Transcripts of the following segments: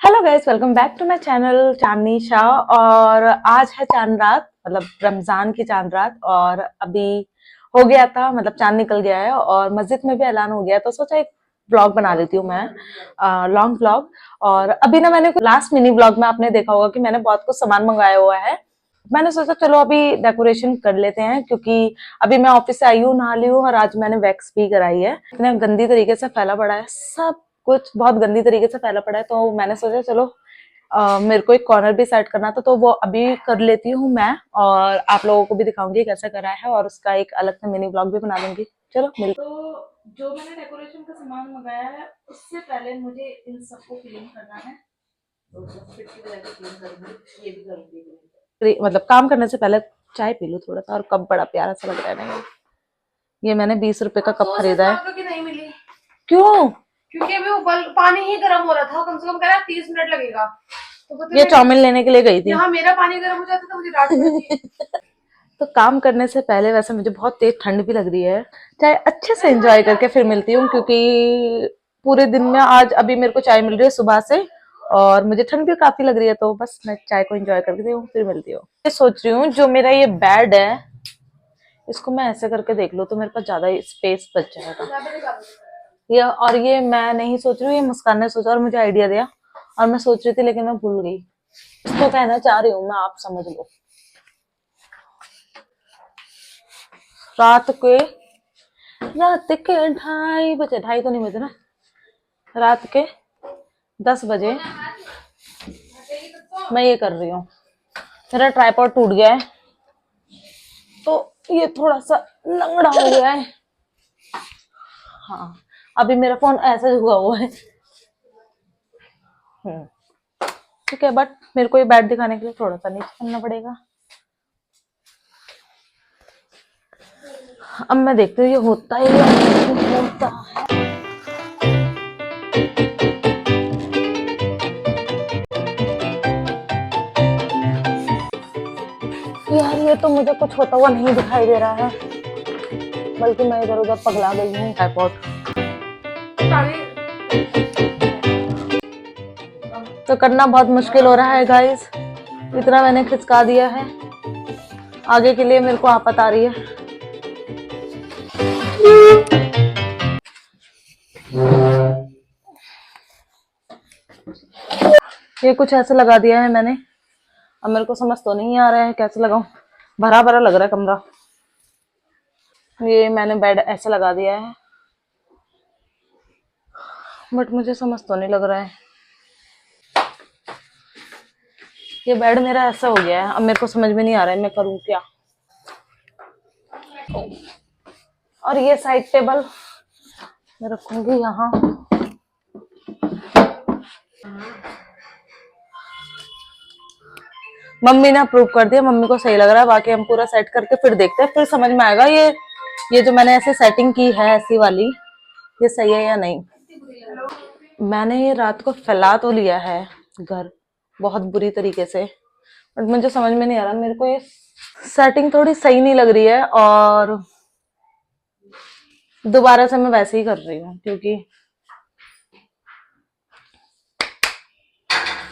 Hello guys, welcome back to my channel Chandni Shah. और आज है चांद रात, मतलब रमजान की चांद रात। और अभी हो गया था, मतलब चांद निकल गया है और मस्जिद में भी ऐलान हो गया, तो सोचा एक ब्लॉग बना लेती हूँ मैं, लॉन्ग ब्लॉग। और अभी ना मैंने लास्ट मिनी ब्लॉग में आपने देखा होगा कि मैंने बहुत कुछ सामान मंगाया हुआ है। मैंने सोचा चलो अभी डेकोरेशन कर लेते हैं, क्योंकि अभी मैं ऑफिस से आई हूँ, नहा ली हूँ और आज मैंने वैक्स भी कराई है। इतना गंदी तरीके से फैला पड़ा है, सब कुछ बहुत गंदी तरीके से फैला पड़ा है। तो मैंने सोचा चलो मेरे को एक कॉर्नर भी सेट करना था, तो वो अभी कर लेती हूँ मैं, और आप लोगों को भी दिखाऊंगी कैसे करा है, और उसका एक अलग से मिनी ब्लॉग भी बना लूंगी। चलो मिल। तो जो मैंने डेकोरेशन का सामान मंगाया है, उससे पहले मुझे इन सबको क्लीन करना है। तो फिर की वजह से क्लीन करूंगी, ये भी करूंगी। मतलब काम करने से पहले चाय पी लूं थोड़ा सा। और कप बड़ा प्यारा सा लग रहा है ना, ये मैंने 20 रुपए का कप खरीदा है। की नहीं मिली क्यों? क्योंकि अभी वो पानी ही गर्म हो रहा था, कम से कम कह रहा 30 मिनट लगेगा। तो ये चाउमीन लेने के लिए गई थी। हाँ, मेरा पानी गर्म हो जाता तो मुझे डांट पड़ती। तो काम करने से पहले वैसे मुझे बहुत तेज ठंड भी लग रही है, चाहे अच्छे से एंजॉय करके फिर मिलती हूँ, क्योंकि पूरे दिन में आज अभी मेरे को चाय मिल रही है सुबह से, और मुझे ठंड भी काफी लग रही है, तो बस मैं चाय को एंजॉय करती हूँ फिर मिलती हूँ। ये सोच रही हूँ जो मेरा ये बेड है, इसको मैं ऐसे करके देख लूँ तो मेरे पास ज्यादा स्पेस बच जाएगा। ये और ये मैं नहीं सोच रही हूँ, ये मुस्कान ने सोचा और मुझे आइडिया दिया, और मैं सोच रही थी लेकिन मैं भूल गई। इसको कहना चाह रही हूँ मैं, आप समझ लो। रात के रात के 2:30 बजे, 2:30 तो नहीं बजे ना, रात के 10 बजे मैं ये कर रही हूँ। मेरा ट्राइपॉड टूट गया है, तो ये थोड़ा सा लंगड़ा हो गया है। हाँ, अभी मेरा फोन ऐसा झुका हुआ है। ठीक है, बट मेरे को ये बैट दिखाने के लिए थोड़ा सा नीचे करना पड़ेगा। अब मैं देखती हूँ ये होता है या नहीं होता है। यार ये तो मुझे कुछ होता हुआ नहीं दिखाई दे रहा है, बल्कि मैं इधर उधर पगला गई हूँ। ट्राइपॉड तो करना बहुत मुश्किल हो रहा है गाइस, इतना मैंने खिसका दिया है। आगे के लिए मेरे को आफत आ रही है। ये कुछ ऐसे लगा दिया है मैंने, अब मेरे को समझ तो नहीं आ रहा है कैसे लगाऊं, भरा भरा लग रहा है कमरा। ये मैंने बेड ऐसे लगा दिया है, बट मुझे समझ तो नहीं लग रहा है। ये बेड मेरा ऐसा हो गया है, अब मेरे को समझ में नहीं आ रहा है मैं करूं क्या। और ये साइड टेबल मैं रखूंगी यहाँ। मम्मी ने अप्रूव कर दिया, मम्मी को सही लग रहा है। बाकी हम पूरा सेट करके फिर देखते हैं, फिर समझ में आएगा ये जो मैंने ऐसे सेटिंग की है ऐसी वाली, ये सही है या नहीं। मैंने ये रात को फैला तो लिया है घर बहुत बुरी तरीके से, बट मुझे समझ में नहीं आ रहा, मेरे को ये सेटिंग थोड़ी सही नहीं लग रही है, और दोबारा से मैं वैसे ही कर रही हूँ, क्योंकि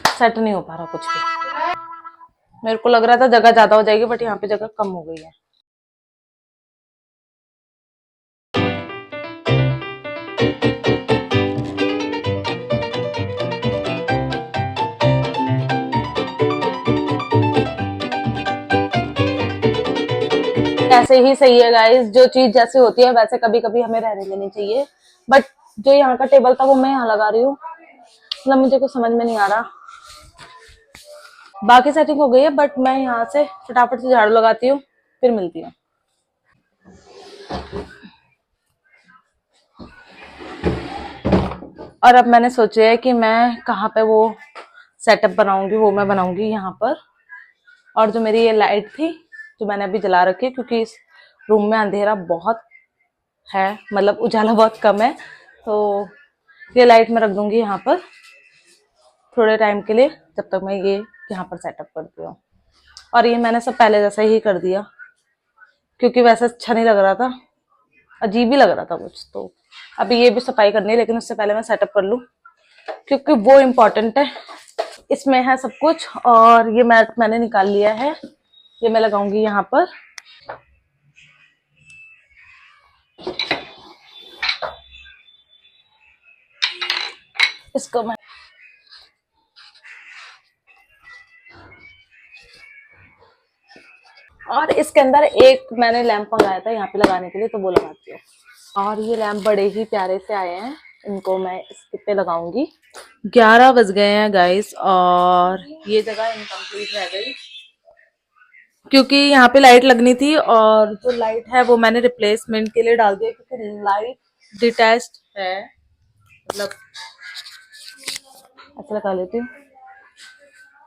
सेट नहीं हो पा रहा कुछ भी। मेरे को लग रहा था जगह ज्यादा हो जाएगी, बट यहाँ पे जगह कम हो गई है। ऐसे ही सही है गाइस, जो चीज जैसे होती है वैसे कभी कभी हमें रहने देनी चाहिए। बट जो यहाँ का टेबल था वो मैं यहाँ लगा रही हूँ, मतलब मुझे कुछ समझ में नहीं आ रहा। बाकी सेटिंग हो गई है, बट मैं यहाँ से फटाफट से झाड़ू लगाती हूँ फिर मिलती हूँ। और अब मैंने सोचा है कि मैं कहाँ पे वो सेटअप बनाऊंगी, वो मैं बनाऊंगी यहाँ पर। और जो मेरी ये लाइट थी जो मैंने अभी जला रखी है, क्योंकि इस रूम में अंधेरा बहुत है, मतलब उजाला बहुत कम है, तो ये लाइट मैं रख दूंगी यहाँ पर थोड़े टाइम के लिए, जब तक मैं ये यहाँ पर सेटअप करती हूँ। और ये मैंने सब पहले जैसा ही कर दिया, क्योंकि वैसे अच्छा नहीं लग रहा था, अजीब ही लग रहा था कुछ। तो अभी ये भी सफाई करनी है, लेकिन उससे पहले मैं सेटअप कर लूँ, क्योंकि वो इम्पोर्टेंट है। इसमें है सब कुछ। और ये मैट मैंने निकाल लिया है, ये मैं लगाऊंगी यहाँ पर। इसको मैं और इसके अंदर एक मैंने लैंप मंगाया था यहाँ पे लगाने के लिए, तो वो लगाती हूँ। और ये लैंप बड़े ही प्यारे से आए हैं, इनको मैं इसके पे लगाऊंगी। 11 बज गए हैं गाइस, और ये जगह इनकम्प्लीट रह गई क्योंकि यहाँ पे लाइट लगनी थी, और जो लाइट है वो मैंने रिप्लेसमेंट के लिए डाल दिया क्योंकि लाइट डिटैच्ड है। मतलब ऐसा लगा लेती हूँ,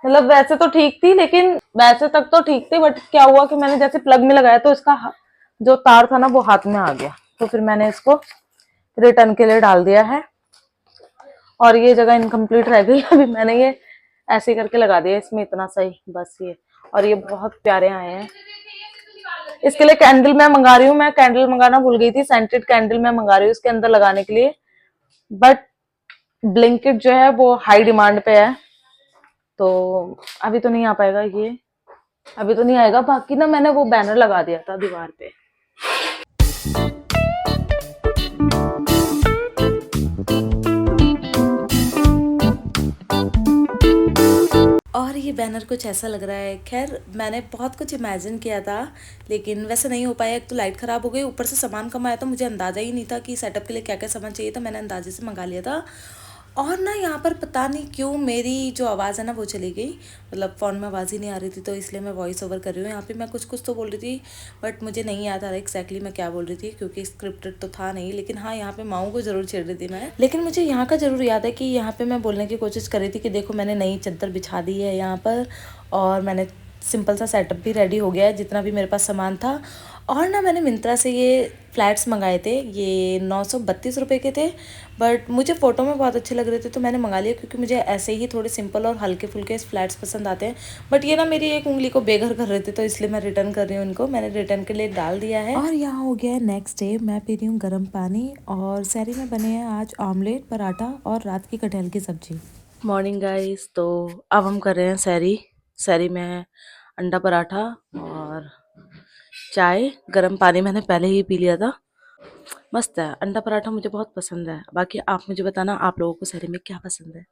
मतलब वैसे तो ठीक थी, लेकिन वैसे तक तो ठीक थी, बट क्या हुआ कि मैंने जैसे प्लग में लगाया तो इसका जो तार था ना वो हाथ में आ गया, तो फिर मैंने इसको रिटर्न के लिए डाल दिया है। और ये जगह इनकम्प्लीट रह गई, अभी मैंने ये ऐसे करके लगा दिया इसमें इतना सही, बस ये। और ये बहुत प्यारे आए हैं। इसके लिए कैंडल मैं मंगा रही हूँ, मैं कैंडल मंगाना भूल गई थी, सेंटेड कैंडल मैं मंगा रही हूँ इसके अंदर लगाने के लिए, बट ब्लिंकिट जो है वो हाई डिमांड पे है, तो अभी तो नहीं आ पाएगा ये, अभी तो नहीं आएगा। बाकी ना मैंने वो बैनर लगा दिया था दीवार पे। और ये बैनर कुछ ऐसा लग रहा है। खैर मैंने बहुत कुछ इमेजिन किया था, लेकिन वैसे नहीं हो पाया। एक तो लाइट ख़राब हो गई, ऊपर से सामान कम आया, तो मुझे अंदाज़ा ही नहीं था कि सेटअप के लिए क्या क्या सामान चाहिए था। मैंने अंदाजे से मंगा लिया था। और ना यहाँ पर पता नहीं क्यों मेरी जो आवाज़ है ना वो चली गई, मतलब फ़ोन में आवाज़ ही नहीं आ रही थी, तो इसलिए मैं वॉइस ओवर कर रही हूँ। यहाँ पे मैं कुछ कुछ तो बोल रही थी, बट मुझे नहीं याद आ रहा एग्जैक्टली मैं क्या बोल रही थी, क्योंकि स्क्रिप्टेड तो था नहीं। लेकिन हाँ, यहाँ पे माऊ को ज़रूर छेड़ रही थी मैं। लेकिन मुझे यहाँ का ज़रूर याद है कि यहाँ पे मैं बोलने की कोशिश कर रही थी कि देखो मैंने नई चादर बिछा दी है यहाँ पर, और मैंने सिंपल सा सेटअप भी रेडी हो गया है जितना भी मेरे पास सामान था। और ना मैंने मिंत्रा से ये फ्लैट्स मंगाए थे, ये 932 रुपये के थे, बट मुझे फ़ोटो में बहुत अच्छे लग रहे थे तो मैंने मंगा लिया, क्योंकि मुझे ऐसे ही थोड़े सिंपल और हल्के फुल्के फ्लैट्स पसंद आते हैं। बट ये ना मेरी एक उंगली को बेघर कर रहे थे, तो इसलिए मैं रिटर्न कर रही हूँ इनको, मैंने रिटर्न के लिए डाल दिया है। और यहाँ हो गया है नेक्स्ट डे, मैं पी रही हूँ गर्म पानी, और सहरी में बने हैं आज ऑमलेट, पराठा और रात की कटहल की सब्जी। मॉर्निंग गाइस, तो अब हम कर रहे हैं सहरी। सहरी में अंडा पराठा और चाय, गर्म पानी मैंने पहले ही पी लिया था। मस्त है, अंडा पराठा मुझे बहुत पसंद है। बाकी आप मुझे बताना आप लोगों को सहरी में क्या पसंद है।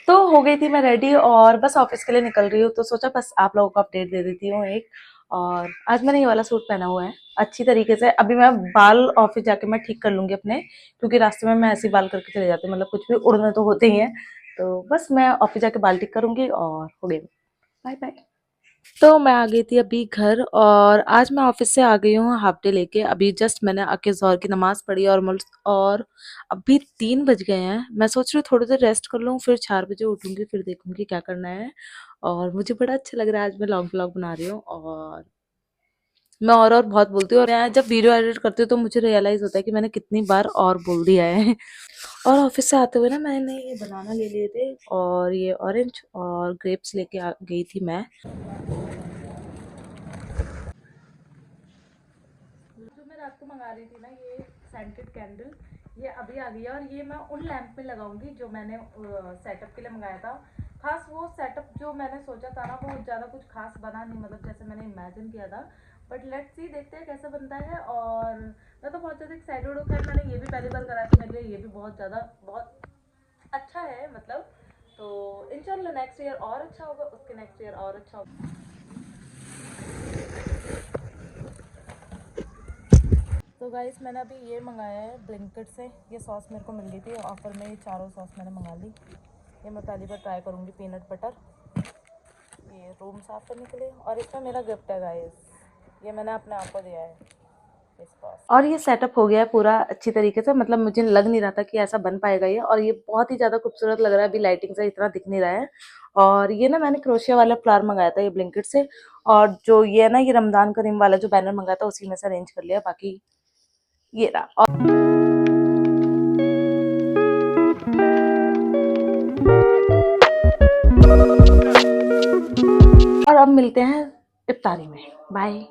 तो हो गई थी मैं रेडी और बस ऑफिस के लिए निकल रही हूँ, तो सोचा बस आप लोगों को अपडेट दे देती हूँ एक। और आज मैंने ये वाला सूट पहना हुआ है अच्छी तरीके से। अभी मैं बाल ऑफिस जाके मैं ठीक कर लूंगी अपने, क्योंकि रास्ते में मैं ऐसे ही बाल करके चले जाती हूँ, मतलब कुछ भी उड़ने तो होते ही हैं। तो बस मैं ऑफिस जाके बाल ठीक करूंगी और हो गई। Bye bye. तो मैं आ गई थी अभी घर, और आज मैं ऑफिस से आ गई हूँ हाफ डे लेके। अभी जस्ट मैंने आके ज़ोहर की नमाज पढ़ी, और अभी 3 बज गए हैं। मैं सोच रही हूँ थोड़ी देर रेस्ट कर लूँ, फिर 4 बजे उठूंगी, फिर देखूंगी क्या करना है। और मुझे बड़ा अच्छा लग रहा है, आज मैं लॉन्ग व्लॉग बना रही हूँ, और मैं और बहुत बोलती हूँ, और यहाँ जब वीडियो एडिट करती हूँ तो मुझे रियलाइज होता है कि मैंने कितनी बार और बोल दिया है। और ऑफिस से आते हुए ना मैंने ये बनाना ले लिए थे, और ये ऑरेंज और ग्रेप्स लेके आ गई थी मैं। जो मैं रात को मंगा रही थी ना, ये सेंटेड कैंडल, ये अभी आ गई है, और ये मैं उन लैंप में लगाऊंगी जो मैंने सेटअप के लिए मंगाया था। खास वो सेटअप जो मैंने सोचा था ना, वो ज़्यादा कुछ खास बना नहीं, मतलब जैसे मैंने इमेजिन किया था। बट लेट्स सी, देखते हैं कैसा बनता है। और मैं तो बहुत ज़्यादा एक्साइटेड हूँ। खैर मैंने ये भी पहली बार करा, कि मेरे लिए ये भी बहुत ज़्यादा बहुत अच्छा है, मतलब। तो इंशाल्लाह नेक्स्ट ईयर और अच्छा होगा, उसके नेक्स्ट ईयर और अच्छा होगा। तो गाइस, मैंने अभी ये मंगाया है ब्लिंकिट से। ये सॉस मेरे को मिल गई थी ऑफर में, ये चारों सॉस मैंने मंगा ली। ये मैं पहली बार ट्राई करूँगी, पीनट बटर। ये रूम साफ़ करने के लिए, और इसमें मेरा गिफ्ट है गाइस, ये मैंने अपने आप को दिया है इस सॉस। और ये सेटअप हो गया है पूरा अच्छी तरीके से, मतलब मुझे लग नहीं रहा था कि ऐसा बन पाएगा ये, और ये बहुत ही ज़्यादा खूबसूरत लग रहा है। अभी लाइटिंग से इतना दिख नहीं रहा है। और ये ना मैंने क्रोशिया वाला फ्लावर मंगाया था ये ब्लिंकिट से, और जो ये है ना, ये रमजान करीम वाला जो बैनर मंगाया था उसी में से अरेंज कर लिया। बाकी ये रहा। और अब मिलते हैं इफ्तारी में। बाय।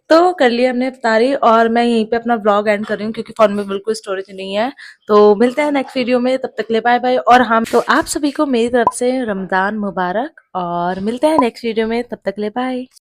तो कर लिया हमने इफ्तारी और मैं यहीं पे अपना व्लॉग एंड कर रही हूँ क्योंकि फोन में बिल्कुल स्टोरेज नहीं है। तो मिलते हैं नेक्स्ट वीडियो में, तब तक ले बाय बाय। और हम तो आप सभी को मेरी तरफ से रमजान मुबारक और मिलते हैं नेक्स्ट वीडियो में, तब तक ले बाय।